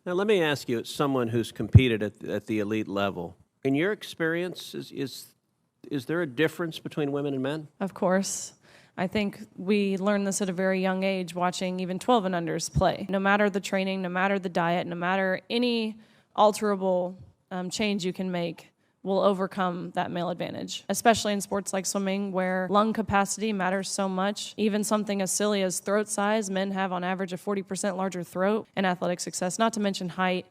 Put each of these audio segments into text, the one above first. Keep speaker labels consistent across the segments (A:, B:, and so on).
A: Now, let me ask you, as someone who's competed at the elite level, in your experience, is there a difference between women and men?
B: Of course. I think we learned this at a very young age, watching even 12 and unders play. No matter the training, no matter the diet, no matter any alterable change you can make, will overcome that male advantage, especially in sports like swimming, where lung capacity matters so much. Even something as silly as throat size, men have on average a 40% larger throat in athletic success, not to mention height.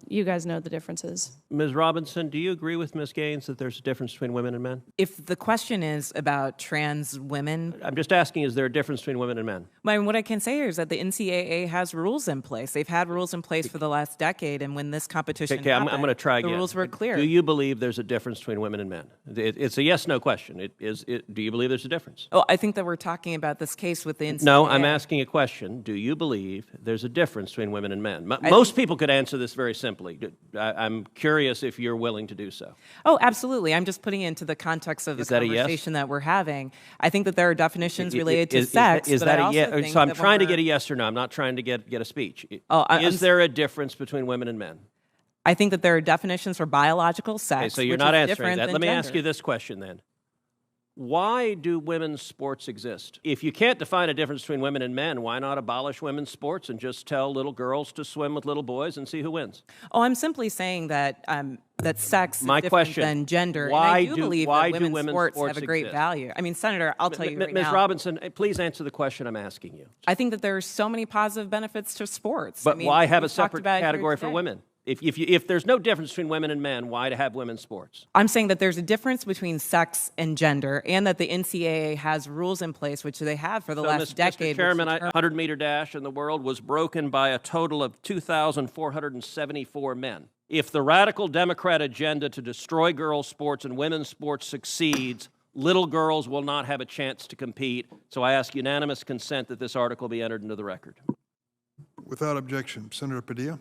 B: You guys know the differences.
A: Ms. Robinson, do you agree with Ms. Gaines that there's a difference between women and men?
C: If the question is about trans women...
A: I'm just asking, is there a difference between women and men?
C: I mean, what I can say here is that the NCAA has rules in place. They've had rules in place for the last decade, and when this competition happened,
A: I'm going to try again.
C: The rules were clear.
A: Do you believe there's a difference between women and men? It's a yes-no question. Do you believe there's a difference?
C: Oh, I think that we're talking about this case with the NCAA.
A: No, I'm asking a question. Do you believe there's a difference between women and men? Most people could answer this very simply. I'm curious if you're willing to do so.
C: Oh, absolutely. I'm just putting it into the context of the conversation that we're having. I think that there are definitions related to sex.
A: Is that a yes? So I'm trying to get a yes or no. I'm not trying to get a speech. Is there a difference between women and men?
C: I think that there are definitions for biological sex.
A: Okay, so you're not answering that. Let me ask you this question then. Why do women's sports exist? If you can't define a difference between women and men, why not abolish women's sports and just tell little girls to swim with little boys and see who wins?
C: Oh, I'm simply saying that that sex is
A: My
C: different
A: question,
C: than gender.
A: Why
C: and I do believe that women's sports have a great
A: exist?
C: value. I mean, Senator, I'll tell you right now.
A: Ms. Robinson, please answer the question I'm asking you.
C: I think that there are so many positive benefits to sports.
A: But
C: I mean,
A: why have a separate category for women? If there's no difference between women and men, why to have women's sports?
C: I'm saying that there's a difference between sex and gender, and that the NCAA has rules in place, which they have for the last decade.
A: Mr. Chairman, a 100-meter dash in the world was broken by a total of 2,474 men. If the radical Democrat agenda to destroy girls' sports and women's sports succeeds, little girls will not have a chance to compete. So I ask unanimous consent that this article be entered into the record.
D: Without objection. Senator Padilla.